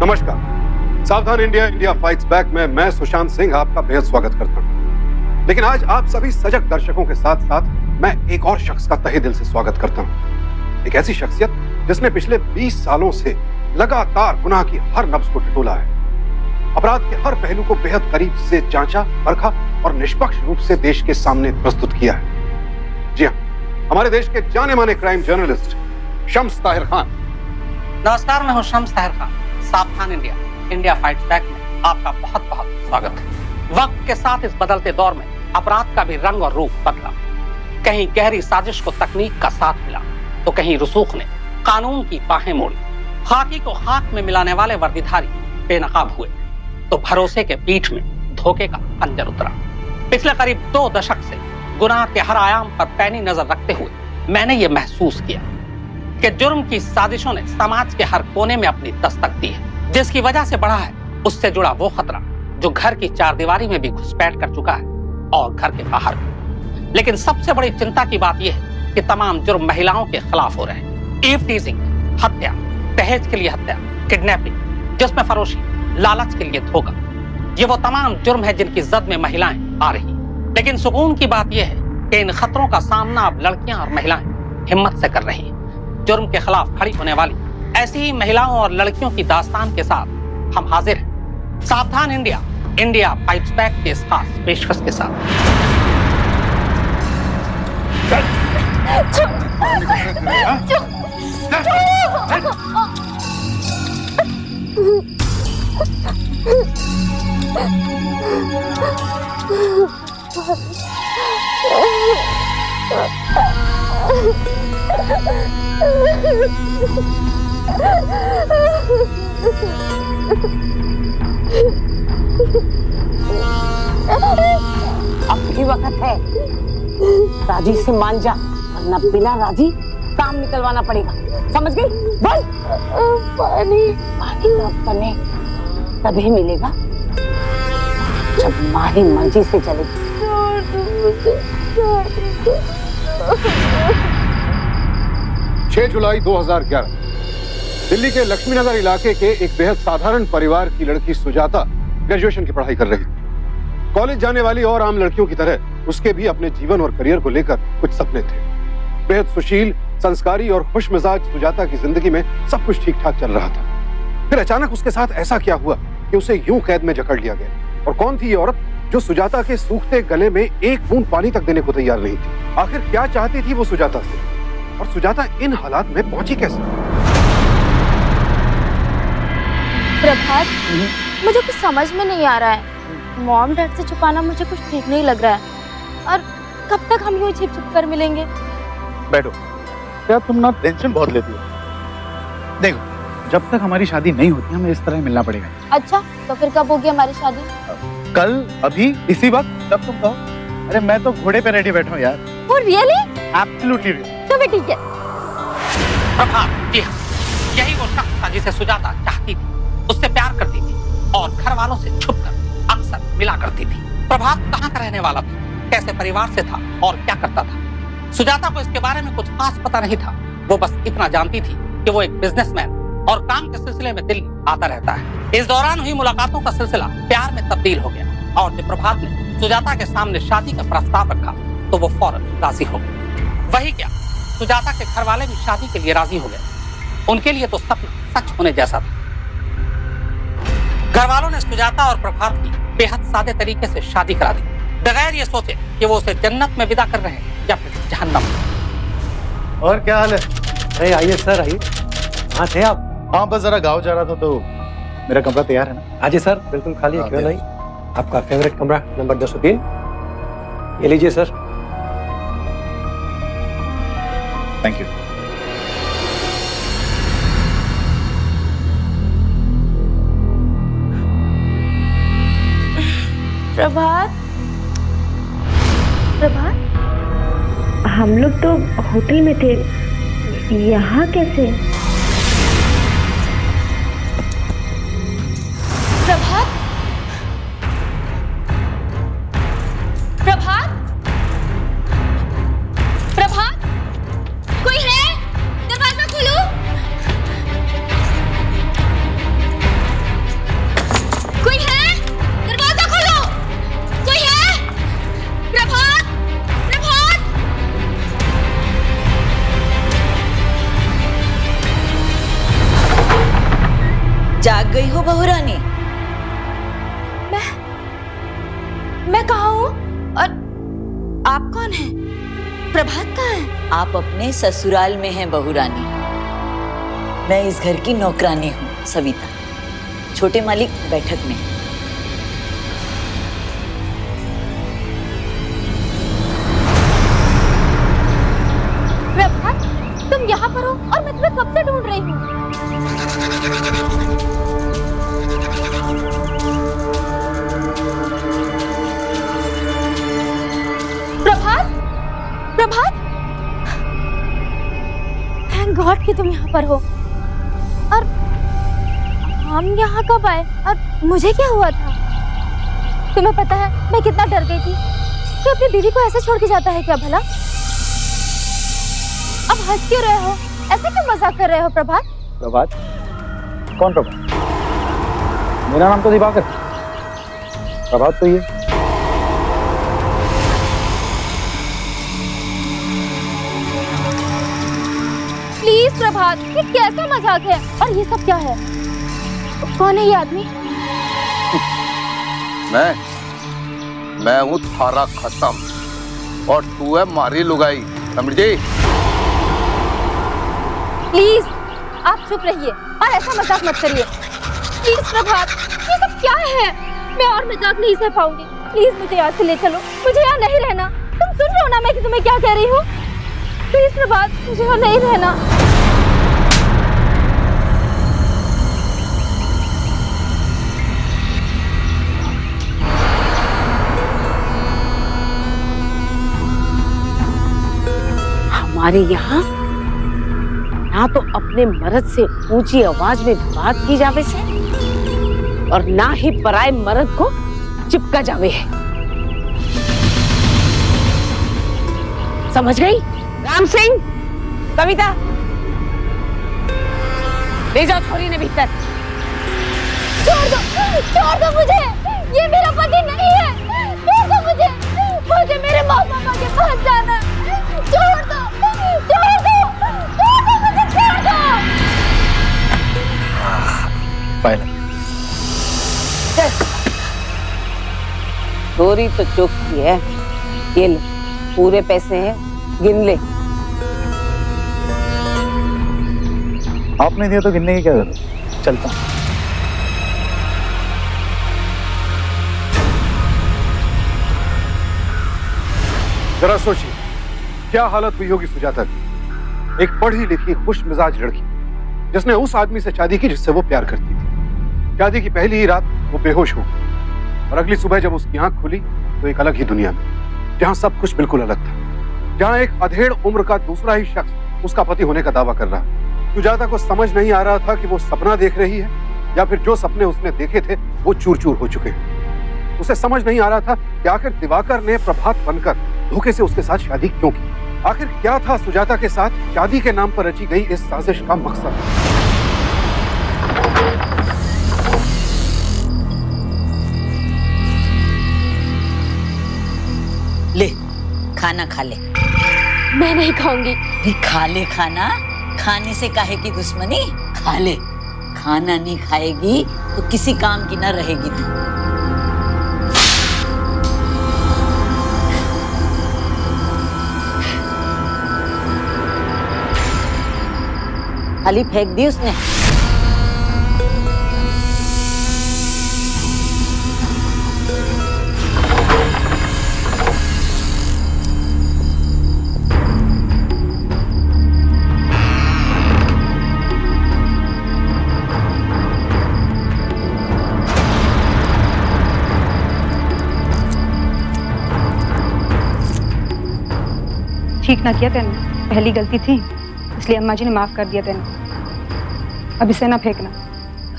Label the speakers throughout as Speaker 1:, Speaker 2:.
Speaker 1: नमस्कार, सावधान India India fights back में मैं सुशांत सिंह आपका बेहद स्वागत करता हूं। लेकिन आज आप सभी सजग दर्शकों के साथ साथ मैं एक और शख्स का तहे दिल से स्वागत करता हूं। एक ऐसी शख्सियत जिसने पिछले 20 सालों से लगातार गुनाह की हर नब्ज को टटोला है, अपराध के हर पहलू को बेहद करीब से जांचा, परखा और निष्पक्ष रूप से देश के सामने प्रस्तुत किया है। जी हाँ, हमारे देश के जाने माने क्राइम जर्नलिस्ट शम्स ताहिर खान।
Speaker 2: नमस्कार, मैं हूं शम्स ताहिर खान। सावधान इंडिया इंडिया फाइट्स बैक में आपका बहुत बहुत स्वागत है। वक्त के साथ इस बदलते दौर में अपराध का भी रंग और रूप बदला। कहीं गहरी साजिश को तकनीक का साथ मिला तो कहीं रसूख ने कानून की बाहें मोड़ी। खाकी को खाक में मिलाने वाले वर्दीधारी बेनकाब हुए तो भरोसे के पीठ में धोखे का खंजर उतरा। पिछले करीब 2 दशक से गुनाह के हर आयाम पर पैनी नजर रखते हुए मैंने ये महसूस किया कि जुर्म की साजिशों ने समाज के हर कोने में अपनी दस्तक दी है, जिसकी वजह से बढ़ा है उससे जुड़ा वो खतरा जो घर की चारदीवारी में भी घुसपैठ कर चुका है और घर के बाहर भी। लेकिन सबसे बड़ी चिंता की बात यह है कि तमाम जुर्म महिलाओं के खिलाफ हो रहे हैं। ईव टीजिंग, हत्या, दहेज के लिए हत्या, किडनैपिंग, जिस्म फरोशी, लालच के लिए धोखा, ये वो तमाम जुर्म है जिनकी जद में महिलाएं आ रही। लेकिन सुकून की बात यह है कि इन खतरों का सामना अब लड़कियां और महिलाएं हिम्मत से कर रही हैं। जुर्म के खिलाफ खड़ी होने वाली ऐसी ही महिलाओं और लड़कियों की दास्तान के साथ हम हाजिर हैं सावधान इंडिया इंडिया फाइट्स बैक के इस खास पेशकश के साथ।
Speaker 3: अब भी वक्त है, राजी से मान जा वरना बिना राजी काम निकलवाना पड़ेगा, समझ गई? बोल। पानी कब बने तभी मिलेगा जब माँ ही मर्जी से चलेगी।
Speaker 1: 6 जुलाई 2011 दिल्ली के लक्ष्मीनगर इलाके के एक बेहद साधारण परिवार की लड़की सुजाता ग्रेजुएशन की पढ़ाई कर रही थी। कॉलेज जाने वाली और आम लड़कियों की तरह उसके भी अपने जीवन और करियर को लेकर कुछ सपने थे। बेहद सुशील, संस्कारी और खुश मिजाज सुजाता की जिंदगी में सब कुछ ठीक ठाक चल रहा था। फिर अचानक उसके साथ ऐसा क्या हुआ कि उसे यूं कैद में जकड़ लिया गया। और कौन थी ये औरत जो सुजाता के सूखते गले में एक बूंद पानी तक देने को तैयार नहीं थी? आखिर क्या चाहती थी वो सुजाता से, और सुजाता इन हालात में पहुंची कैसे?
Speaker 4: प्रभात, मुझे कुछ समझ में नहीं आ रहा है। मॉम डैड से छुपाना मुझे कुछ ठीक नहीं लग रहा है। और कब तक हम यूं छिप छिप कर मिलेंगे?
Speaker 5: बैठो। क्या तुम ना टेंशन बहुत लेती हो? देखो, जब तक हमारी शादी नहीं होती हमें इस तरह मिलना पड़ेगा।
Speaker 4: अच्छा, तो फिर कब होगी हमारी शादी?
Speaker 5: कल, अभी, इसी वक्त, जब तुम कहो। अरे मैं तो घोड़े पे रेडी बैठा हूँ यार।
Speaker 4: वो रियली?
Speaker 5: Absolutely real.
Speaker 4: तो भी ठीक है।
Speaker 2: प्रभात, जी हाँ, यही वो शख्स था जिसे सुजाता चाहती थी, उससे प्यार करती थी और घर वालों से छुपकर अक्सर मिला करती थी। प्रभात कहाँ का रहने वाला था, कैसे परिवार से था और क्या करता था? सुजाता को इसके बारे में कुछ खास पता नहीं था। वो बस इतना जानती थी कि वो एक बिजनेसमैन और काम के सिलसिले में दिल्ली आता रहता है। इस दौरान हुई मुलाकातों का सिलसिला प्यार में तब्दील हो गया और जब प्रभात ने सुजाता के सामने शादी का प्रस्ताव रखा तो वो फौरन राजी हो गई। वही क्या, सुजाता के घर वाले भी शादी के लिए राजी हो गए। उनके लिए तो सपना सच होने जैसा था। घर वालों ने सुजाता और प्रभात की बेहद सादे तरीके से शादी करा दी, बगैर ये सोचे कि वो उसे जन्नत में विदा कर रहे हैं या फिर जहन्नम में।
Speaker 6: और क्या हाल है? अरे आइए सर, आइए। कहाँ थे आप?
Speaker 5: हाँ, बस जरा गाँव जा रहा था तो मेरा कमरा तैयार है ना?
Speaker 6: आइए सर, बिल्कुल खाली है, क्यों नहीं? आपका फेवरेट कमरा नंबर 203, ये लीजिए सर।
Speaker 5: Thank you.
Speaker 4: प्रभात,
Speaker 7: हम लोग तो होटल में थे, यहाँ कैसे?
Speaker 4: प्रभात, कोई है? दरवाजा खोलो।
Speaker 8: जाग गई हो बहू रानी?
Speaker 4: मैं कहाँ हूँ और आप कौन हैं? प्रभात कहाँ है?
Speaker 8: आप अपने ससुराल में हैं बहू रानी। मैं इस घर की नौकरानी हूँ सविता, छोटे मालिक बैठक में।
Speaker 4: प्रभात, तुम यहाँ पर हो और मैं तुम्हें कब से ढूंढ रही हूँ। प्रभात, प्रभात, थैंक गॉड कि तुम यहाँ पर हो। और हम यहाँ कब आए और मुझे क्या हुआ था? तुम्हें पता है मैं कितना डर गई थी। तो अपनी बीवी को ऐसे छोड़ के जाता है क्या भला? अब हंस क्यों रहे हो? ऐसे क्यों मजाक कर रहे हो प्रभात?
Speaker 5: प्रभात? कौन प्रभात? मेरा नाम तो दिवाकर। प्रभात तो ये।
Speaker 4: प्लीज प्रभात, ये कैसा मजाक है? और ये सब क्या है? कौन है ये आदमी?
Speaker 9: मैं हूँ थारा खत्म और तू है मारी लुगाई, समझी?
Speaker 4: प्लीज आप चुप रहिए और ऐसा मजाक मत करिए। प्लीज प्रभात, ये सब क्या है? मैं और मजाक नहीं सह पाऊंगी। प्लीज मुझे यहाँ से ले चलो, मुझे यहाँ नहीं रहना। तुम सुन रहे हो ना मैं कि तुम्हें क्या कह रही हूँ? प्लीज प्रभात, मुझे यहाँ नहीं रहना।
Speaker 3: हमारे यहाँ ना तो अपने मर्द से ऊंची आवाज में बात की जावे से और ना ही पराए मर्द को चिपका जावे है। समझ गई? राम सिंह, कविता, ले जाओ छोरी ने भीतर।
Speaker 4: छोड़ दो मुझे, ये मेरा पति नहीं है। छोड़ दो मुझे, मुझे मेरे माँ बाप के पास जाना है। छोड़ दो, छोड़ दो, छोड़ दो मुझे, छोड़ दो।
Speaker 3: चोरी तो चुप की है। ये ले, पूरे पैसे हैं, गिन ले।
Speaker 5: आपने दिया तो गिनने की क्या जरूरत? चलता हूं।
Speaker 1: जरा सोचिए क्या हालत हुई होगी सुजाता की। एक पढ़ी लिखी खुश मिजाज लड़की जिसने उस आदमी से शादी की जिससे वो प्यार करती थी। शादी की पहली ही रात वो बेहोश हो गई और अगली सुबह जब उसकी आंख खुली तो एक अलग ही दुनिया में, जहां सब कुछ बिल्कुल अलग था, जहां एक अधेड़ उम्र का दूसरा ही शख्स उसका पति होने का दावा कर रहा। सुजाता को समझ नहीं आ रहा था कि वो सपना देख रही है या फिर जो सपने उसने देखे थे वो चूर चूर हो चुके हैं। उसे समझ नहीं आ रहा था कि आखिर दिवाकर ने प्रभात बनकर धोखे से उसके साथ शादी क्यों की। आखिर क्या था सुजाता के साथ शादी के नाम पर रची गई इस साजिश का मकसद?
Speaker 8: ले खाना खा ले।
Speaker 4: मैं नहीं खाऊंगी।
Speaker 8: खा ले खाना, खाने से काहे की दुश्मनी? खा ले। खाना नहीं खाएगी तो किसी काम की ना रहेगी तू। थाली फेंक दी उसने।
Speaker 10: ठीक ना किया तेने, पहली गलती थी इसलिए अम्मा जी ने माफ कर दिया तेने। अब इसे ना फेंकना,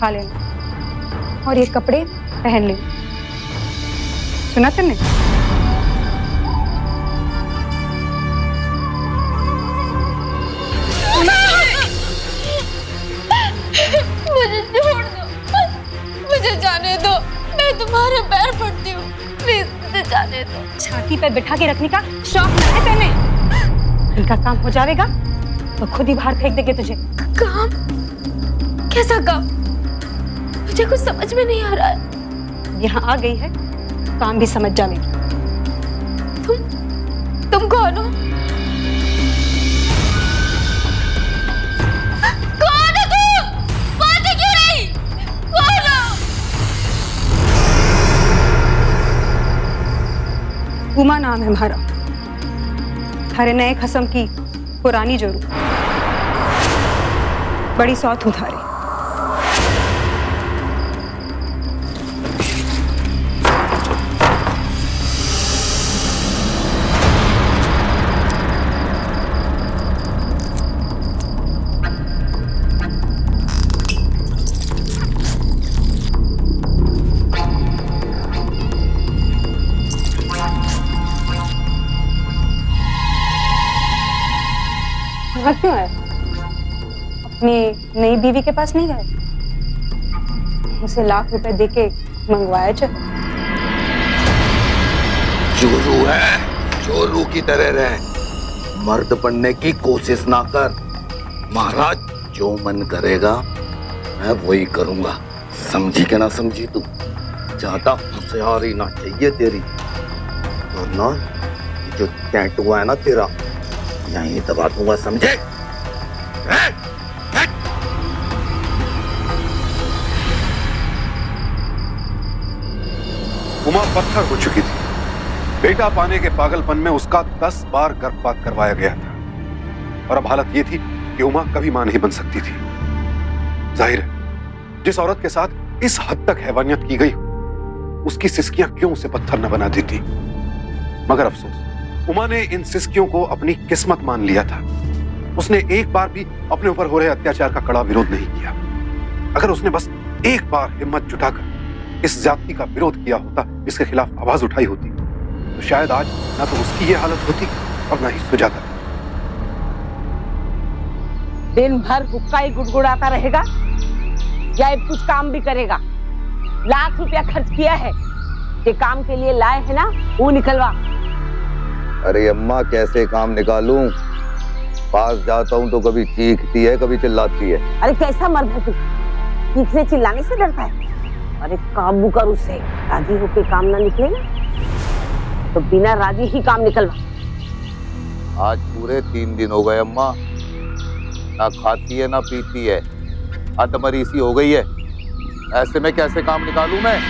Speaker 10: खा लेना और ये कपड़े पहन ले। सुना तेने?
Speaker 4: मुझे छोड़ दो, मुझे जाने दो। मैं तुम्हारे पैर पड़ती हूँ, प्लीज मुझे जाने दो।
Speaker 10: छाती पे बिठा के रखने का शौक ना है तेने? इनका काम हो जाएगा तो खुद ही बाहर फेंक देंगे तुझे।
Speaker 4: काम? कैसा काम? मुझे कुछ समझ में नहीं आ रहा है।
Speaker 10: यहाँ आ गई है, काम भी समझ जाएगी।
Speaker 4: तुम कौन हो? कौन हो तुम? बोलते क्यों नहीं? कौन हो?
Speaker 10: उमा नाम है हमारा, थारे नए खसम की पुरानी जोरू, बड़ी सौत हूँ थारे। यहाँ क्यों आए? अपनी नई बीवी के पास नहीं गए? उसे लाख रुपए देके मंगवाया चल।
Speaker 9: जोरू है, जोरू की तरह रह, मर्द बनने की कोशिश ना कर। महाराज जो मन करेगा मैं वही करूंगा, समझी के ना समझी तू? ज्यादा होशियारी ना चाहिए तेरी, वरना जो टैटू है ना तेरा यहीं दबा दूंगा, समझे?
Speaker 1: उमा पत्थर हो चुकी थी। बेटा पाने के पागलपन में उसका 10 बार गर्भपात करवाया गया था और अब हालत यह थी कि उमा कभी मां नहीं बन सकती थी। जाहिर है जिस औरत के साथ इस हद तक हैवानियत की गई उसकी सिसकियां क्यों उसे पत्थर न बना देती। मगर अफसोस उमा ने इन सिसकियों को अपनी किस्मत मान लिया था। उसने एक बार भी अपने ऊपर हो रहे अत्याचार का कड़ा विरोध नहीं किया। अगर उसने बस एक बार हिम्मत जुटाकर इस जाति का विरोध किया होता, इसके खिलाफ आवाज उठाई होती, तो शायद आज ना तो उसकी ये हालत होती और ना ही सुजाता।
Speaker 3: दिन भर हुक्का ही गुड़गुड़ाता रहेगा या कुछ काम भी करेगा? लाख रुपया खर्च किया है, ये काम के लिए लाए है ना, वो निकलवा।
Speaker 9: अरे अम्मा कैसे काम निकालूं? पास जाता हूं तो कभी चीखती है कभी चिल्लाती है।
Speaker 3: अरे कैसा मर्द है तू, चीखने चिल्लाने से डरता है? अरे काबू कर उसे, राजी होके काम ना निकले ना तो बिना राजी ही काम निकलवा।
Speaker 9: आज पूरे 3 दिन हो गए अम्मा, ना खाती है ना पीती है, अधमरी सी हो गई है। ऐसे में कैसे काम निकालूं मैं?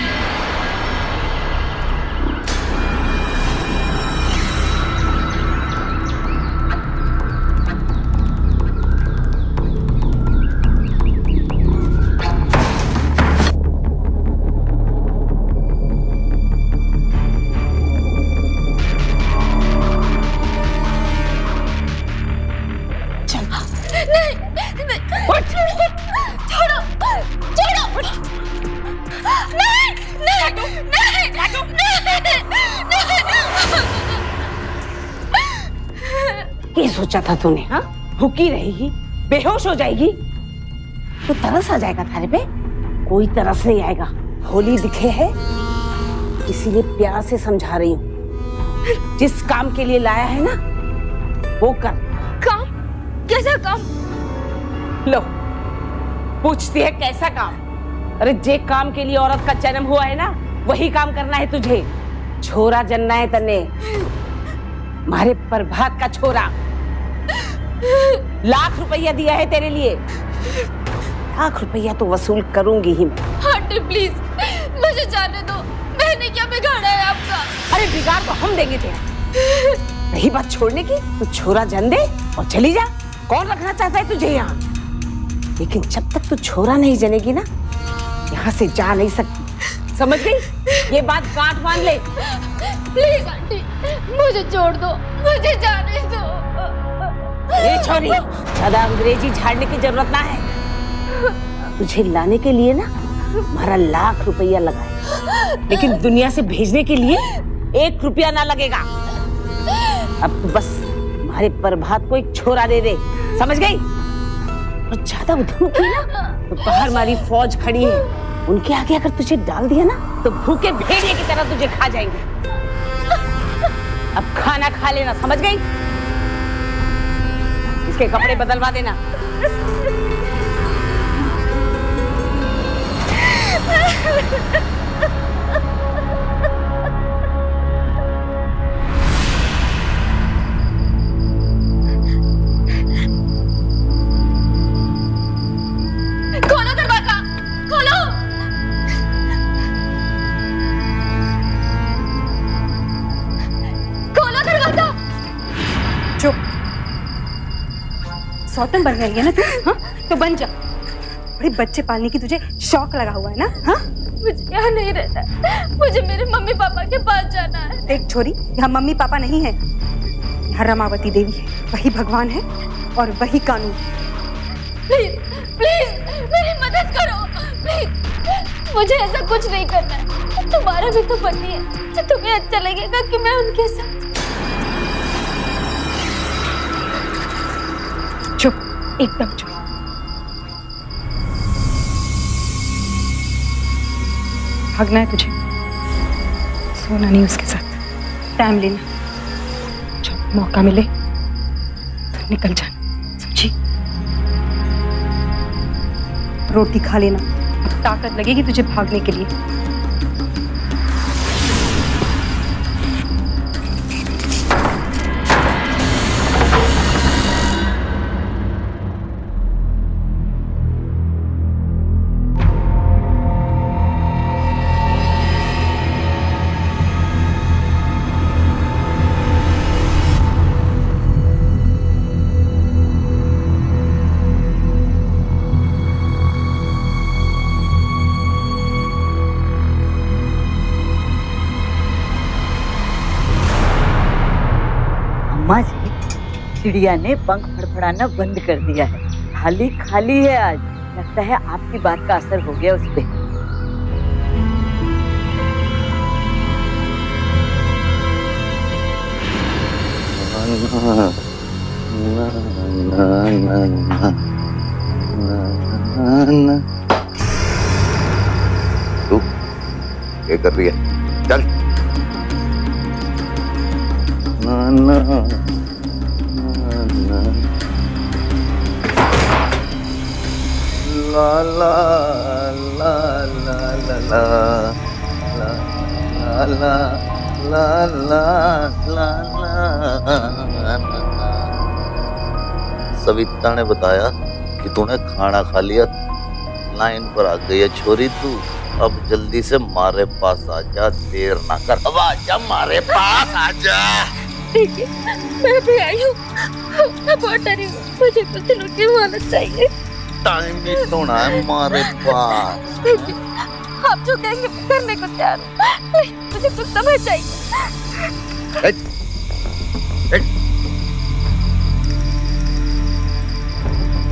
Speaker 3: क्या सोचा था तूने? हाँ, भूखी रहेगी, बेहोश हो जाएगी तो तरस आ जाएगा थारे पे? कोई तरस नहीं आएगा। होली दिखे है इसीलिए प्यार से समझा रही हूँ। जिस काम के लिए लाया है ना वो कर।
Speaker 4: काम? कैसा काम?
Speaker 3: लो पूछती है कैसा काम? अरे जे काम के लिए औरत का जन्म हुआ है ना वही काम करना है तुझे। छोरा जनना है तने, मारे प्रभात का छोरा। लाख रुपया दिया है तेरे लिए, लाख रुपया तो वसूल करूंगी ही मैं।
Speaker 4: आंटी प्लीज मुझे जाने दो, मैंने क्या बिगाड़ा है आपका?
Speaker 3: अरे बिगाड़ तो हम देंगे तेरा। रही बात छोड़ने की, तू छोरा जन दे और चली जा। कौन रखना चाहता है तुझे यहाँ? लेकिन जब तक तू छोरा नहीं जनेगी ना यहाँ से जा नहीं सकती, समझ गई? ये बात गांठ बांध ले।
Speaker 4: प्लीज आंटी मुझे छोड़ दो, मुझे जाने दो।
Speaker 3: ये छोरी ज्यादा अंग्रेजी झाड़ने की जरूरत ना है। तुझे लाने के लिए ना हमारा लाख रुपया लगा है, लेकिन दुनिया से भेजने के लिए 1 रुपया ना लगेगा। अब तो बस हमारे प्रभात को एक छोरा दे दे, समझ गई? और ज्यादा उधम की ना तो बाहर हमारी फौज खड़ी है, उनके आगे अगर तुझे डाल दिया ना तो भूखे भेड़िए की तरह तुझे खा जाएंगे। अब खाना खा लेना, समझ गई? इसके कपड़े बदलवा देना।
Speaker 10: बॉटम बन रही है ना तू? हाँ तो बन जा। बड़े बच्चे पालने की तुझे शौक लगा हुआ है ना? हाँ
Speaker 4: मुझे यहाँ नहीं रहना है, मुझे मेरे मम्मी पापा के पास जाना है।
Speaker 10: देख छोरी, यहाँ मम्मी पापा नहीं है, यहाँ रमावती देवी है, वही भगवान है और वही कानून।
Speaker 4: प्लीज प्लीज मेरी मदद करो प्लीज, मुझे ऐसा कुछ नहीं करना है। तुम्हारा भी तो पति है, जो तुम्हें अच्छा लगेगा कि मैं उनके साथ।
Speaker 10: चुप, एकदम चुप। भागना है तुझे, सोना नहीं उसके साथ, टाइम लेना, जब मौका मिले तो निकल जाना, समझी? रोटी खा लेना, अब ताकत लगेगी तुझे भागने के लिए।
Speaker 8: अम्मा जी, चिड़िया ने पंख फड़फड़ाना बंद कर दिया है, खाली खाली है आज। लगता है आपकी बात का असर हो गया उस पे।
Speaker 9: तू क्या कर रही है? चल। ला ला ला ला ला ला ला ला ला ला ला ला। सविता ने बताया कि तूने खाना खा लिया, लाइन पर आ गई है छोरी तू। अब जल्दी से मारे पास आ जा, देर ना कर। अब आजा, मारे पास आ जा।
Speaker 4: देखिए मैं भी आई हूँ, मैं बहुत डरी हूँ, मुझे कुछ दिनों की मोहलत चाहिए।
Speaker 9: टाइम नहीं होना है मारे पास।
Speaker 4: देखिए आप जो कहेंगे मैं करने को तैयार हूँ, मुझे कुछ समय चाहिए।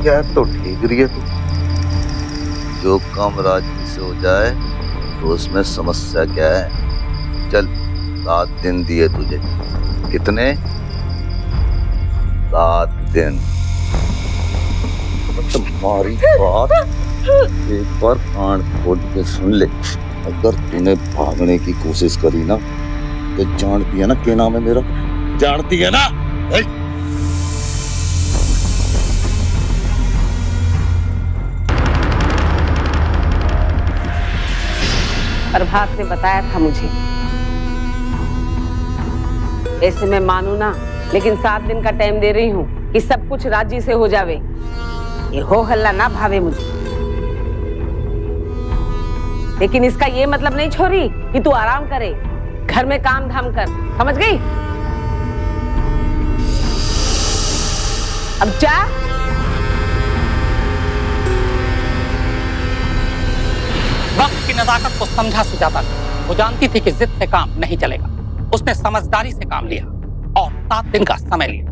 Speaker 9: क्या तो ठीक रही है तू, जो काम राजी से हो जाए तो उसमें समस्या क्या है? चल 7 दिन दिए तुझे। कितने? 7 दिन। तुम्हारी बात एक बार कान खोल के सुन ले। अगर तूने भागने की कोशिश करी ना तो जानती है ना क्या नाम है मेरा? जानती है ना?
Speaker 3: प्रभात ने बताया था मुझे। ऐसे मैं मानू ना, लेकिन 7 दिन का टाइम दे रही हूँ कि सब कुछ राजी से हो जावे। ये हो हल्ला ना भावे मुझे। लेकिन इसका ये मतलब नहीं छोरी कि तू आराम करे, घर में काम धाम कर, समझ गई? अब जा।
Speaker 2: वक्त की नजाकत को समझा सुजाता ने। वो जानती थी कि जिद से काम नहीं चलेगा। उसने समझदारी से काम लिया और 7 दिन का समय लिया।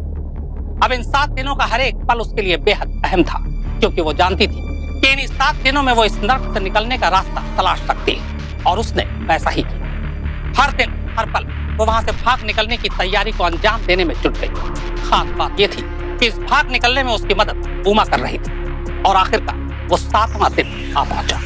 Speaker 2: अब इन 7 दिनों का हर एक पल उसके लिए बेहद अहम था, क्योंकि वो जानती थी कि इन 7 दिनों में वो इस नर्क से निकलने का रास्ता तलाश सकती है। और उसने वैसा ही किया। हर दिन हर पल वो वहां से भाग निकलने की तैयारी को अंजाम देने में जुट गई। खास बात यह थी कि इस भाग निकलने में उसकी मदद उमा कर रही थी। और आखिरकार वो 7वां दिन आ पहुंचा।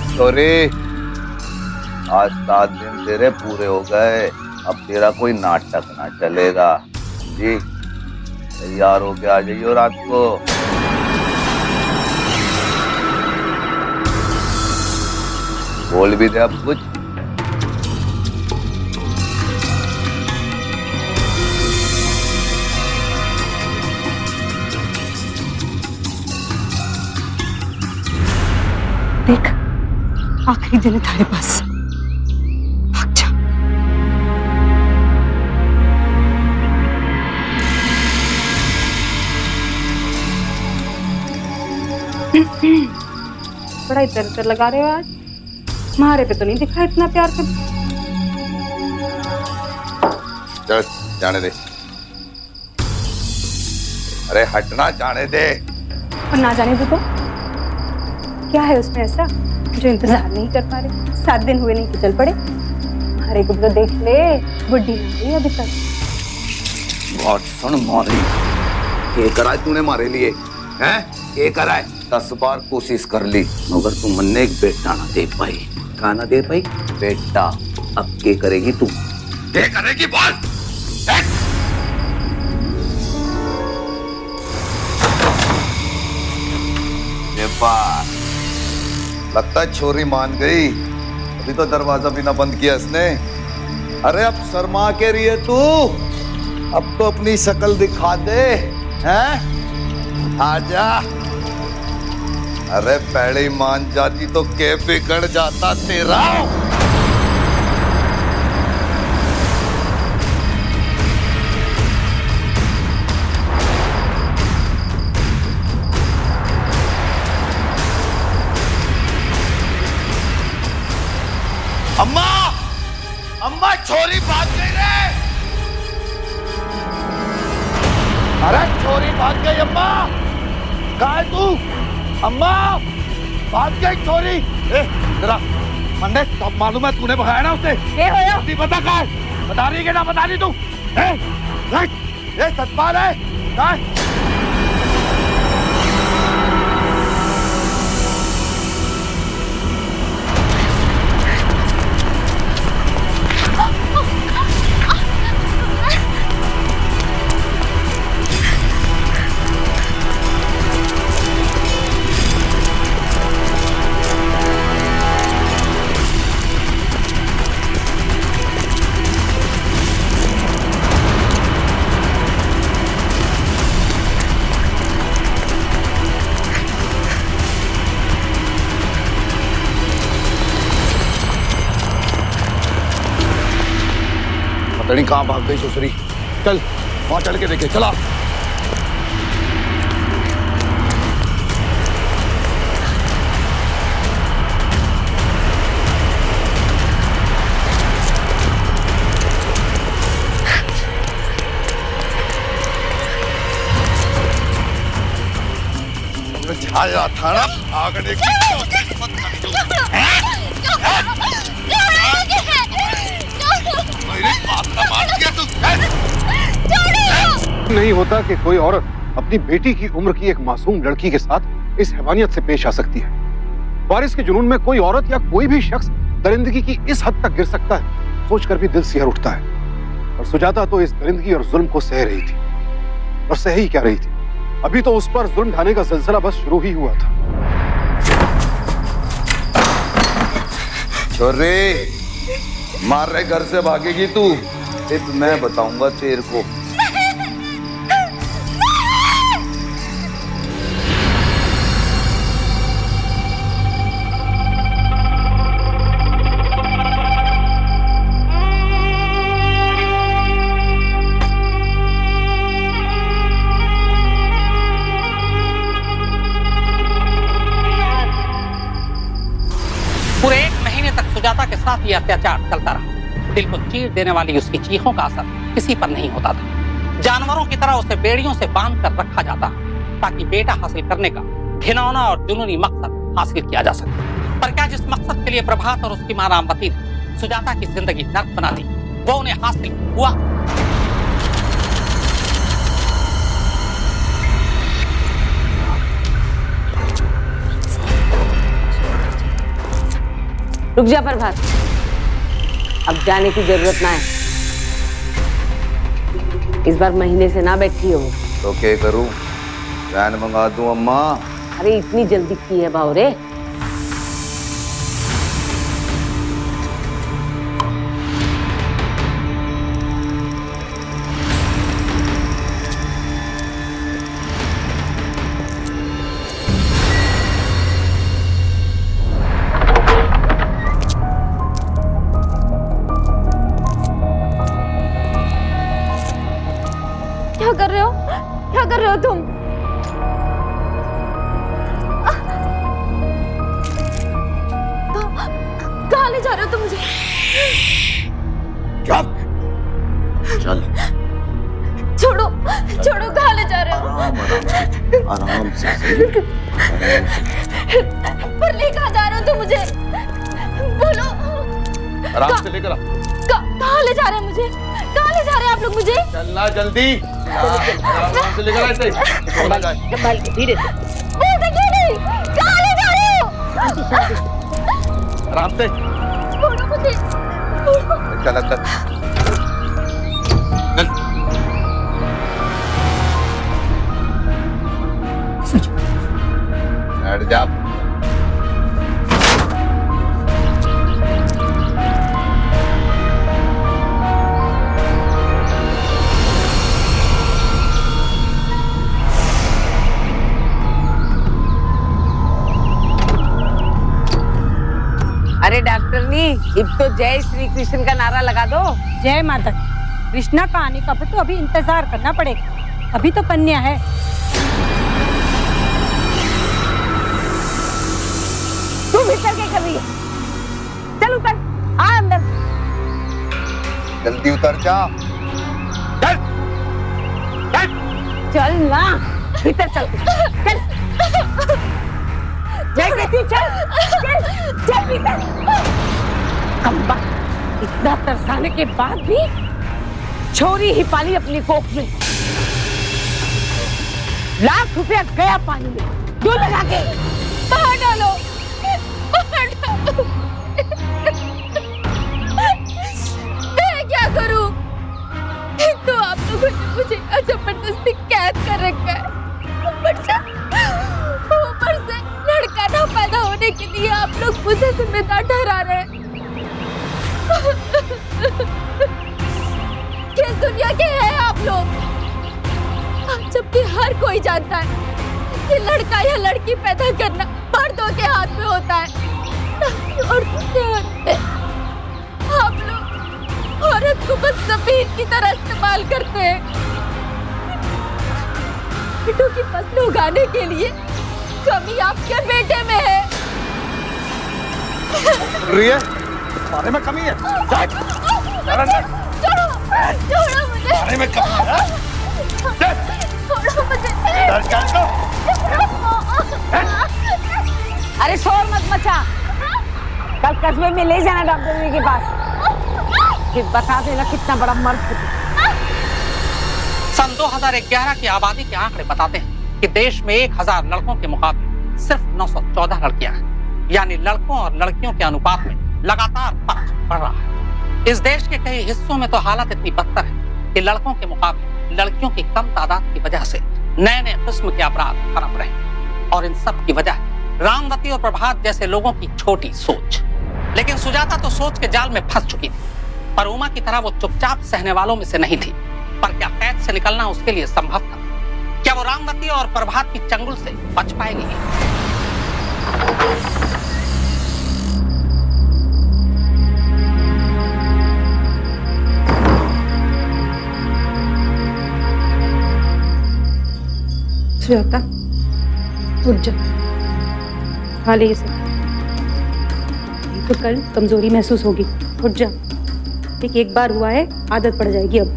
Speaker 9: छोरी, आज 7 दिन तेरे पूरे हो गए। अब तेरा कोई नाटक ना चलेगा। जी तैयार हो के आ जाइयो रात को। बोल भी दे अब कुछ।
Speaker 10: देख आखिरी दिन है तेरे पास, भाग जा। बड़ा इधर लगा रहे हो आज, तुम्हारे पे तो नहीं दिखा इतना प्यार कर।
Speaker 9: चल जाने दे, अरे हटना, जाने दे।
Speaker 10: और ना जाने दो तो क्या है उसमें ऐसा जो इंतजार नहीं कर पा रहे? 7 दिन हुए नहीं कि चल पड़े। हमारे को तो देख ले, बुढ़ी नहीं अभी तक।
Speaker 9: बहुत सुन मारे, ये कराए तूने मारे लिए हैं? ये कराए 10 बार कोशिश कर ली मगर तू मन्ने एक बेटा ना दे पाई। कहा ना दे पाई बेटा, अब के करेगी तू? के करेगी बोल? लगता है छोरी मान गई, अभी तो दरवाजा भी ना बंद किया इसने। अरे अब शर्मा के रही है तू, अब तो अपनी शक्ल दिखा दे, हैं? आजा। अरे पहले मान जाती तो के बिगड़ जाता तेरा। अम्मा, अम्मा छोरी भाग गई रे। अरे छोरी भाग गई अम्मा, कहाँ है तू? अम्मा भाग गई छोरी। जरा मन्ने तब मालूम है तूने भगाया ना उसे? नहीं पता कहाँ है? बता रही है ना बता रही तू? सतपाल है कहाँ है? पता कहाँ भाग गई सुसरी। चल वहां चल के देखे, चला। झाया था ना भागने की
Speaker 1: नहीं होता कि कोई औरत अपनी बेटी की उम्र की एक मासूम लड़की के साथ इस हैवानियत से पेश आ सकती है। वारिस के जुनून में कोई औरत या कोई भी शख्स दरिंदगी की इस हद तक गिर सकता है, सोचकर भी दिल सिहर उठता है। और सुजाता तो इस दरिंदगी और जुल्म को सह रही थी, और सह ही क्या रही थी, अभी तो उस पर जुल्म ढाने का सिलसिला बस शुरू ही हुआ था।
Speaker 9: छोरे मार रहे घर से भागेगी तू, एक मैं बताऊंगा तेरे को।
Speaker 2: पूरे 1 महीने तक सुजाता के साथ ये अत्याचार चलता रहा। दिल को चीर देने वाली उसकी चीखों का असर किसी पर नहीं होता था। जानवरों की तरह उसे बेड़ियों से बांध कर रखा जाता ताकि बेटा हासिल करने का घिनौना और जुनूनी मकसद हासिल किया जा सके। पर क्या जिस मकसद के लिए प्रभात और उसकी मां रामवती ने सुजाता की जिंदगी नर्क बना दी, वो उन्हें हासिल हुआ?
Speaker 3: रुक जा प्रभात, अब जाने की जरूरत ना है। इस बार महीने से ना बैठी हो
Speaker 9: तो क्या करूं? वैन मंगा दूं अम्मा?
Speaker 3: अरे इतनी जल्दी की है बावरे?
Speaker 4: कर रहे हो? क्या कर रहे हो तुम? कहाँ ले जा रहे हो तुम मुझे?
Speaker 9: चल
Speaker 4: छोड़ो छोड़ो, कहाँ ले जा रहे हो?
Speaker 9: आराम से
Speaker 4: पर ले कहाँ जा रहे हो तुम मुझे? बोलो।
Speaker 9: आराम से लेकर आ।
Speaker 4: कहाँ ले जा रहे हैं मुझे? कहाँ ले जा रहे हैं आप लोग मुझे?
Speaker 9: चलना जल्दी, आराम से लेकर आए।
Speaker 3: संभाल के, धीरे से।
Speaker 4: बोलते क्यों नहीं? कहाँ ले जा रहे हो?
Speaker 9: आराम से
Speaker 4: छोड़ो मुझे।
Speaker 9: चल अंदर। बैठ जा।
Speaker 3: अरे डॉक्टरनी, अब तो जय श्री कृष्ण का नारा लगा दो।
Speaker 10: जय माता दी। कृष्णा का आने का तो अभी इंतजार करना पड़ेगा, अभी तो कन्या है।
Speaker 3: तू भीतर क्या कर रही है? चल उतर, आ अंदर।
Speaker 9: जल्दी उतर जा।
Speaker 3: चल ना, भीतर चल। चल जय कहती, चल चल चल भीतर। अम्बा, इतना तरसाने के बाद भी छोरी ही पाली अपनी कोख में। लाख रुपया गया पानी में, जो लगा के
Speaker 4: बाहर डालो, बाहर डालो। मैं क्या करूं? एक तो आप लोगों ने मुझे जबरदस्ती कैद कर रखा है, ऊपर से लड़का ना पैदा होने के लिए आप लोग मुझे जिम्मेदार ठहरा रहे हैं। किस दुनिया के हैं आप लोग? जबकि हर कोई जानता है कि लड़का या लड़की पैदा करना मर्दों के हाथ में होता है, औरतों के हाथ में। आप लोग औरत को बस जमीन की तरह इस्तेमाल करते हैं। पेटों की फसल उगाने के लिए कमी आपके बेटे में है।
Speaker 9: रिया, बारे में कमी है।
Speaker 4: छोड़ो मुझे।
Speaker 9: बारे में कमी है।
Speaker 4: छोड़ो मुझे।
Speaker 3: अरे शोर मत मचा, कल कस्बे में ले जाना डॉक्टर के पास, फिर बता देना कितना बड़ा मर्द है।
Speaker 2: सन 2011 की आबादी के आंकड़े बताते हैं कि देश में 1000 लड़कों के मुकाबले सिर्फ 914 लड़कियां हैं, यानी लड़कों और लड़कियों के अनुपात में लगातार फर्क बढ़ रहा है। इस देश के कई हिस्सों में तो हालत इतनी बदतर है कि लड़कों के मुकाबले लड़कियों की कम तादाद की वजह से नए नए किस्म के अपराध पनप रहे हैं, और इन सब की वजह रामवती और प्रभात जैसे लोगों की छोटी सोच। लेकिन सुजाता तो सोच के जाल में फंस चुकी थी, पर उमा की तरह वो चुपचाप सहने वालों में से नहीं थी। पर क्या कैद से निकलना उसके लिए संभव था? क्या वो रामवती और प्रभात की चंगुल से बच पाएगी?
Speaker 10: सुजाता, उठ जा, खा ले ये सब। तो कल कमजोरी महसूस होगी, उठ जा। एक बार हुआ है, आदत पड़ जाएगी अब।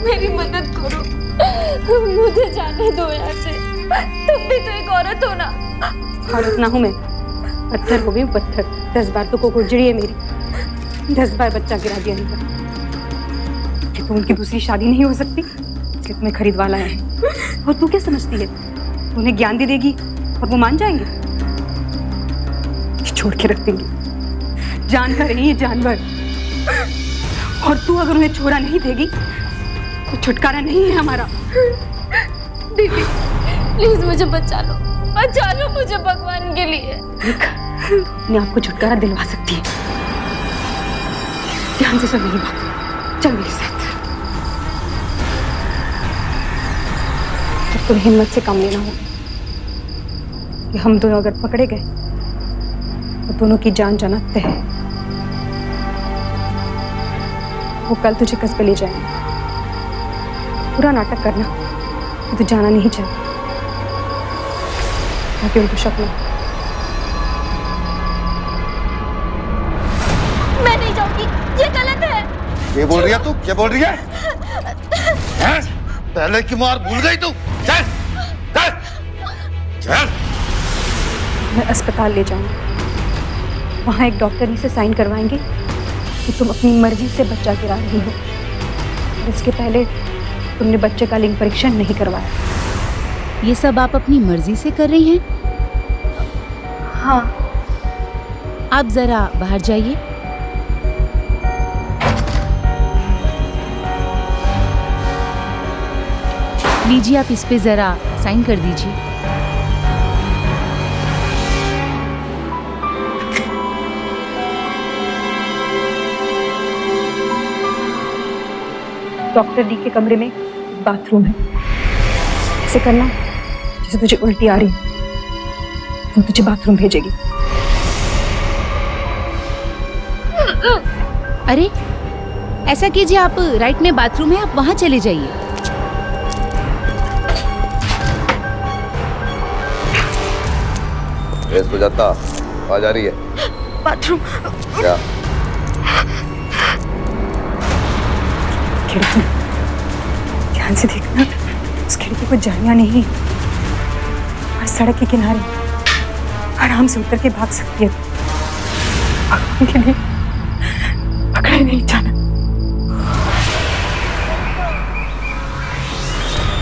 Speaker 4: मेरी मदद करो, मुझे जाने दो यहाँ से। तुम भी तो एक औरत हो ना।
Speaker 10: औरत ना हूँ मैं, पत्थर हो गई हूँ, पत्थर। 10 बार तो कोकुरजड़ी है मेरी, 10 बार बच्चा गिरा दिया इनका। कि तो उनकी दूसरी शादी नहीं हो सकती, इसलिए तुम्हें खरीदवा लाए हैं। और तू क्या समझती है, उन्हें ज्ञान दे देगी और वो मान जाएंगे? छोड़ के रख देंगे। जानवर है ये, जानवर। और तू अगर उन्हें छोड़ा नहीं देगी तो छुटकारा नहीं है हमारा।
Speaker 4: दीदी प्लीज मुझे बचा लो मुझे भगवान के लिए।
Speaker 10: देख, अपने आप को छुटकारा दिलवा सकती है। ध्यान से सुन मेरी बात, चल मेरे साथ। तुम्हें हिम्मत से काम लेना होगा कि हम दोनों अगर पकड़े गए तो दोनों की जान जाना तय है। वो कल तुझे कस्बे ले जाएंगे। पूरा नाटक करना कि तू जाना नहीं चाहिए, ताकि उनको शक न हो।
Speaker 4: मैं नहीं जाऊंगी, ये गलत है।
Speaker 9: ये बोल रही है तू? क्या बोल रही है? हैं? पहले की मार भूल गई तू? चल चल चल।
Speaker 10: मैं अस्पताल ले जाऊंगी, वहां एक डॉक्टर से साइन करवाएंगे कि तुम अपनी मर्जी से बच्चा गिरा रही हो। इसके पहले तुमने बच्चे का लिंग परीक्षण नहीं करवाया।
Speaker 11: ये सब आप अपनी मर्जी से कर रही हैं?
Speaker 10: हाँ।
Speaker 11: आप जरा बाहर जाइए। लीजिए, आप इस पे जरा साइन कर दीजिए।
Speaker 10: डॉक्टर डी के कमरे में बाथरूम है। ऐसे करना जैसे तुझे उल्टी आ रही, वो तुझे बाथरूम भेजेगी।
Speaker 11: अरे ऐसा कीजिए, आप राइट में बाथरूम है, आप वहां चले जाइए।
Speaker 9: सुजाता, आवाज आ रही है?
Speaker 10: बाथरूम।
Speaker 9: क्या?
Speaker 10: खिड़की ध्यान से देखना, उस खिड़की को जालियां नहीं और सड़क के किनारे आराम से उतर के भाग सकती है। भागने के लिए पकड़े नहीं जाना।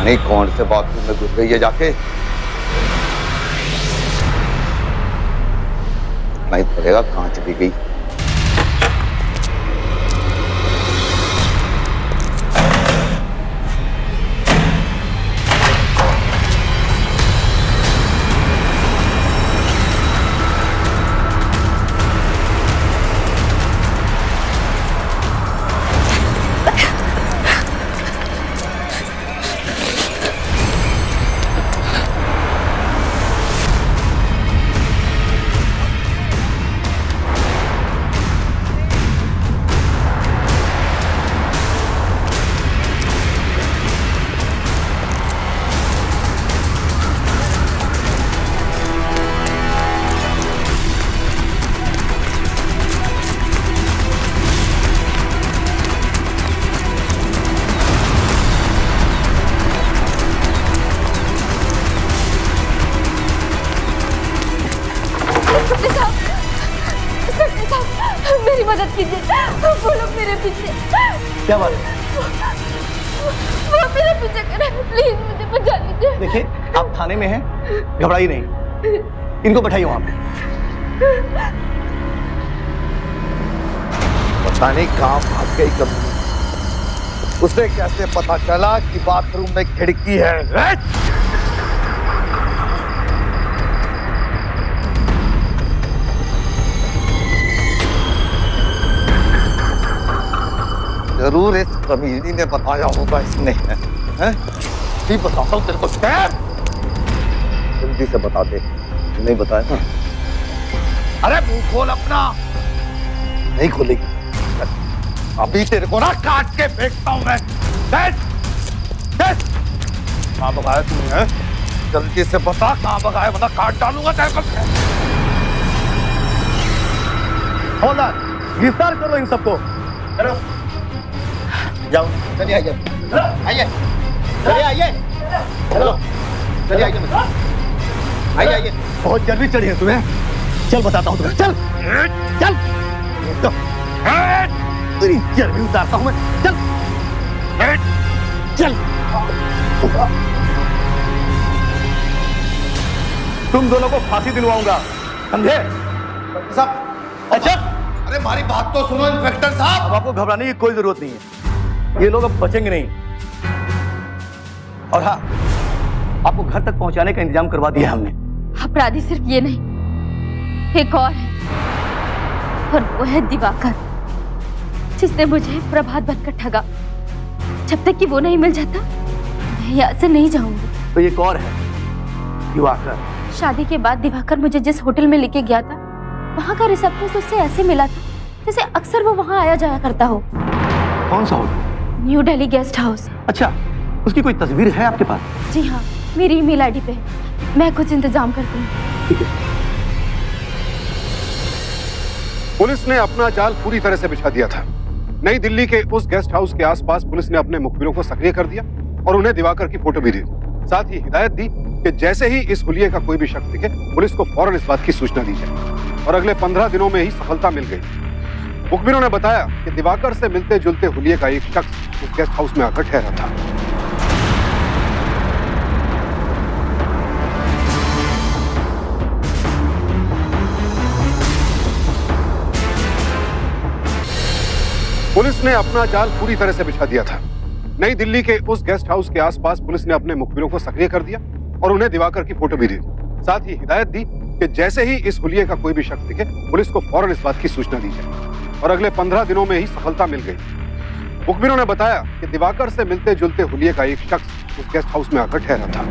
Speaker 9: नहीं, कौन से बाथरूम में घुस गई है जाके? नहीं पड़ेगा कहाँ चली गई।
Speaker 4: मेरी मदद कीजिए, वो लोग मेरे पीछे।
Speaker 6: क्या बात है?
Speaker 4: वो मेरे पीछे कर रहे हैं, प्लीज मुझे बचा लीजिए।
Speaker 6: देखिए, आप थाने में हैं, घबराइए नहीं। इनको बैठाइए वहां पे।
Speaker 9: पता नहीं कहाँ भाग गई कभी। उसे कैसे पता चला कि बाथरूम में खिड़की है? जरूर इस कमीनी ने बताया होगा इसने, हैं? ठीक बताता हूँ तेरे को। जल्दी से बता दे, नहीं बताया ना? अरे मुंह खोल अपना। नहीं खोलेगी, अभी तेरे को ना काट के फेंकता हूँ मैं। कहाँ भगाया तूने? जल्दी से बता कहाँ भगाया, वरना काट डालूंगा तेरे को।
Speaker 6: हौलदार, गिरफ्तार करो इन सबको। चलो जाओ, चलिए आइए, आइए, चलिए आइए, चलो चलिए आइए, आइए आइए। बहुत जल्दी चढ़ी है तुम्हें। चल बताता हूँ तुम्हें। चल चल तेरी चर्बी उतारता हूँ मैं। चल चल। तुम दोनों को फांसी दिलवाऊंगा, समझे? साहब अच्छा,
Speaker 9: अरे हमारी बात तो सुनो इंस्पेक्टर साहब।
Speaker 6: अब आपको घबराने की कोई जरूरत नहीं है, ये लोग अब बचेंगे नहीं। और हाँ, आपको घर तक पहुंचाने का इंतजाम करवा दिया हमने।
Speaker 4: अपराधी सिर्फ ये नहीं, एक और है, और वो है दिवाकर, जिसने मुझे प्रभात बनकर ठगा। जब तक कि वो नहीं मिल जाता, मैं यहाँ से नहीं जाऊंगी।
Speaker 6: तो एक और है, दिवाकर।
Speaker 4: शादी के बाद दिवाकर मुझे जिस होटल में लेके गया था, वहाँ का रिसेप्शनिस्ट उससे ऐसे मिला था जैसे अक्सर वो वहाँ आया जाया करता हो।
Speaker 6: कौन सा hotel?
Speaker 4: New Delhi guest house.
Speaker 6: अच्छा, उसकी कोई तस्वीर है आपके पास?
Speaker 4: जी हाँ, मेरी ईमेल आईडी पे है। मैं कुछ इंतजाम करती हूँ।
Speaker 6: ठीक है।
Speaker 1: पुलिस ने अपना जाल पूरी तरह से बिछा दिया था। नई दिल्ली के उस गेस्ट हाउस के आसपास पुलिस ने अपने मुखबिरों को सक्रिय कर दिया और उन्हें दिवाकर की फोटो भी दी। साथ ही हिदायत दी कि जैसे ही इस हुलिये का कोई भी शख्स दिखे, पुलिस को फौरन इस बात की सूचना दी जाए। और अगले 15 दिनों में ही सफलता मिल गई। मुखबिरों ने बताया कि दिवाकर से मिलते जुलते हुलिये का एक शख्स उस गेस्ट हाउस में आकर ठहरा था। पुलिस ने अपना जाल पूरी तरह से बिछा दिया था। नई दिल्ली के उस गेस्ट हाउस के आसपास पुलिस ने अपने मुखबिरों को सक्रिय कर दिया और उन्हें दिवाकर की फोटो भी दी। साथ ही हिदायत दी कि जैसे ही इस हुलिये का कोई भी शख्स दिखे, पुलिस को फौरन इस बात की सूचना दी जाए। और अगले 15 दिनों में ही सफलता मिल गई। मुखबिरों ने बताया कि दिवाकर से मिलते जुलते हुलिये का एक शख्स उस गेस्ट हाउस में आकर ठहरा था।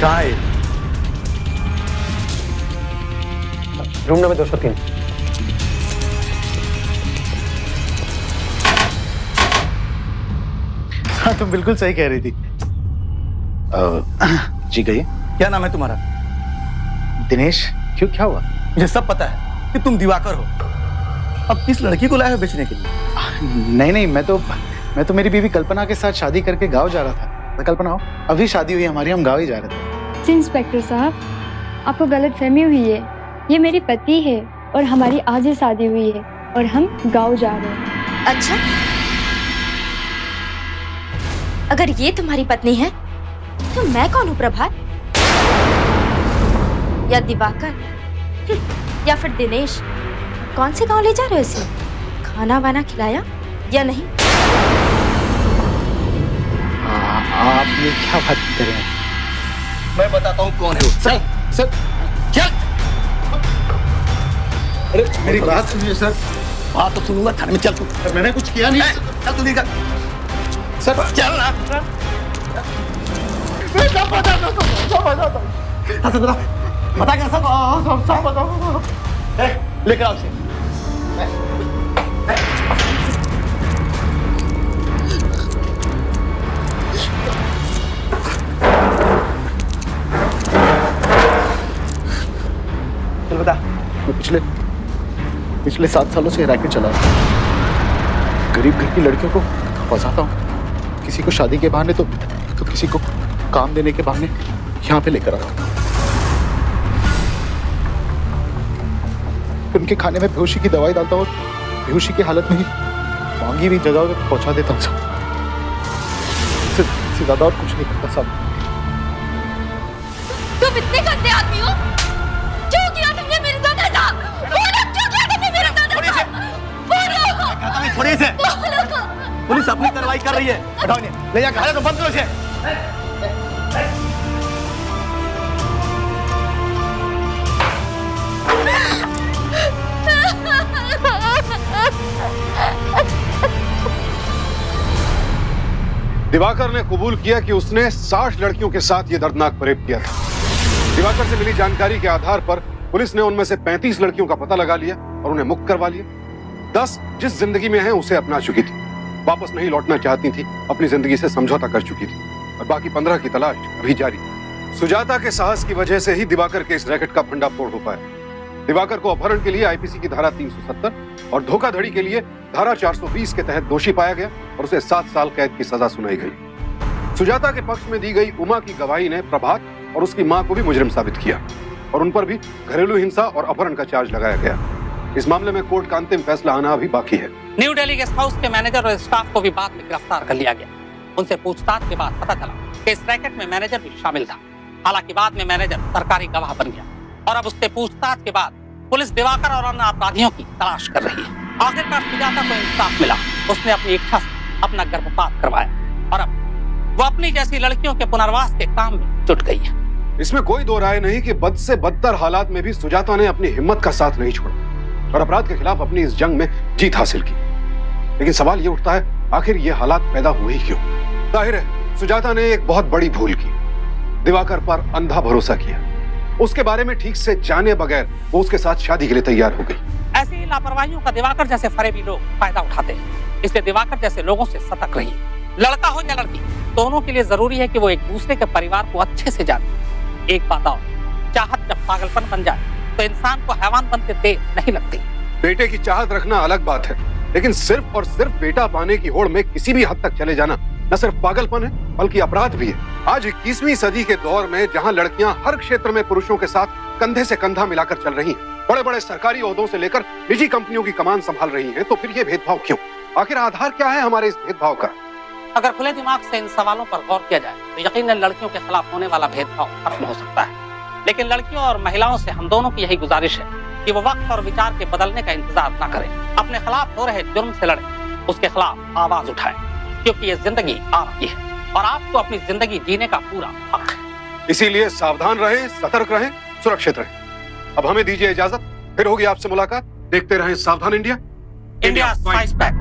Speaker 6: कहाँ है?
Speaker 2: Room number 203।
Speaker 5: हाँ, तुम बिल्कुल सही कह रही थी। जी कहिए।
Speaker 6: क्या नाम है तुम्हारा?
Speaker 5: दिनेश। क्यों, क्या हुआ?
Speaker 6: मुझे सब पता है कि तुम दिवाकर हो। अब किस लड़की को लाए हो बेचने के लिए?
Speaker 5: नहीं, मैं तो मेरी बीवी कल्पना के साथ शादी करके गांव जा रहा था। कल्पना हो, अभी शादी हुई हमारी, हम गांव ही जा रहे थे।
Speaker 7: जी इंस्पेक्टर साहब, आपको गलतफहमी हुई है। ये मेरी पति है और हमारी आज ही शादी हुई है और हम गांव जा रहे हैं।
Speaker 4: अच्छा, अगर ये तुम्हारी पत्नी है तो मैं कौन हूँ? प्रभात या दिवाकर या फिर दिनेश? कौन से गांव ले जा रहे हो इसे? खाना वाना खिलाया या नहीं?
Speaker 5: आप ये क्या बात कर रहे हैं?
Speaker 6: मैं बताता हूँ कौन है वो।
Speaker 5: सर
Speaker 6: चल।
Speaker 5: अरे मेरी बात सुनिए सर।
Speaker 6: बात तो सुनूंगा, थाने में चल तू।
Speaker 5: मैंने कुछ किया नहीं।
Speaker 6: चल तू निकल।
Speaker 5: सर
Speaker 6: चल ना। बता क्या सब बताओ। लेकर आओ उसे। चल बता।
Speaker 5: मैं पिछले 7 सालों से रैकेट चला रहा हूं। गरीब घर की लड़कियों को फंसाता हूँ। किसी को शादी के बहाने तो किसी को काम देने के बहाने यहाँ पे लेकर आता हूँ। उनके खाने में बेहोशी की दवाई डालता हूँ और बेहोशी की हालत में ही मांगी हुई जगह पे पहुंचा देता हूँ। इससे ज्यादा और कुछ नहीं करता साहब।
Speaker 4: तुम इतने गंदे आदमी हो? क्यों किया तुमने मेरे साथ ऐसा? बोलो, क्यों किया तुमने मेरे साथ ऐसा? बोलो।
Speaker 6: थोड़ी से पुलिस अपनी कार्रवाई कर रही है। हटाओ इन्हें, ले जाकर तो बंद करो इसे।
Speaker 1: दिवाकर ने कबूल किया कि उसने 60 लड़कियों के साथ यह दर्दनाक फरेब किया था। दिवाकर से मिली जानकारी के आधार पर पुलिस ने उनमें से 35 लड़कियों का पता लगा लिया और उन्हें मुक्त करवा लिया। 10 जिस जिंदगी में हैं उसे अपना चुकी थी, वापस नहीं लौटना चाहती थी, अपनी जिंदगी से समझौता कर चुकी थी और बाकी 15 की तलाश अभी जारी। सुजाता के साहस की वजह से ही दिवाकर के इस रैकेट का भंडाफोड़ हो पाया। दिवाकर को अपहरण के लिए आईपीसी की धारा 370 और धोखाधड़ी के लिए धारा 420 के तहत दोषी पाया गया और उसे 7 साल कैद की सजा सुनाई गई। सुजाता के पक्ष में दी गई उमा की गवाही ने प्रभात और उसकी मां को भी मुजरिम साबित किया और उन पर भी घरेलू हिंसा और अपहरण का चार्ज लगाया गया। इस मामले में कोर्ट का अंतिम फैसला आना अभी बाकी है।
Speaker 2: न्यू दिल्ली गेस्ट हाउस के मैनेजर और स्टाफ को भी बाद में गिरफ्तार कर लिया गया। उनसे पूछताछ के बाद पता चला कि इस रैकेट में मैनेजर भी शामिल था। हालांकि बाद में मैनेजर सरकारी गवाह बन गया और अब उससे पूछताछ के बाद पुलिस दिवाकर और अन्य अपराधियों की तलाश कर रही है। आखिरकार सुजाता को इंसाफ मिला। उसने अपनी इच्छा से अपना गर्भपात करवाया और अब वो अपनी जैसी लड़कियों के पुनर्वास के काम में जुट गई है।
Speaker 1: इसमें कोई दो राय नहीं कि बद से बदतर हालात में भी सुजाता ने अपनी हिम्मत का साथ नहीं छोड़ा और अपराध के खिलाफ अपनी इस जंग में जीत हासिल की। लेकिन सवाल ये उठता है, आखिर ये हालात पैदा हुए ही क्यों? जाहिर है सुजाता ने एक बहुत बड़ी भूल की, दिवाकर पर अंधा भरोसा किया। उसके बारे में ठीक से जाने बगैर वो उसके साथ शादी के लिए तैयार हो गई।
Speaker 2: ऐसी ही लापरवाहियों का दिवाकर जैसे फरेबी लोग फायदा उठाते हैं। इसलिए दिवाकर जैसे लोगों से सतर्क रहिए। लड़का हो या लड़की, दोनों के लिए जरूरी है कि वो एक दूसरे के परिवार को अच्छे से जाने। एक बात और, चाहत जब पागलपन बन जाए तो इंसान को हैवान बनते देर नहीं लगती।
Speaker 1: बेटे की चाहत रखना अलग बात है, लेकिन सिर्फ और सिर्फ बेटा पाने की होड़ में किसी भी हद तक चले जाना न सिर्फ पागलपन है बल्कि अपराध भी है। आज 21वीं सदी के दौर में जहां लड़कियां हर क्षेत्र में पुरुषों के साथ कंधे से कंधा मिलाकर चल रही हैं, बड़े बड़े सरकारी ओहदों से लेकर निजी कंपनियों की कमान संभाल रही हैं, तो फिर ये भेदभाव क्यों? आखिर आधार क्या है हमारे इस भेदभाव का?
Speaker 2: अगर खुले दिमाग से इन सवालों पर गौर किया जाए तो यकीनन लड़कियों के खिलाफ होने वाला भेदभाव खत्म हो सकता है। लेकिन लड़कियों और महिलाओं से हम दोनों की यही गुजारिश है कि वो वक्त और विचार के बदलने का इंतजार न करें। अपने खिलाफ हो रहे जुर्म से लड़ें, उसके खिलाफ आवाज उठाएं, क्योंकि ये जिंदगी आपकी है और आपको अपनी जिंदगी जीने का पूरा हक है।
Speaker 1: इसीलिए सावधान रहें, सतर्क रहें, सुरक्षित रहें। अब हमें दीजिए इजाजत, फिर होगी आपसे मुलाकात। देखते रहें सावधान इंडिया।
Speaker 2: India fights back.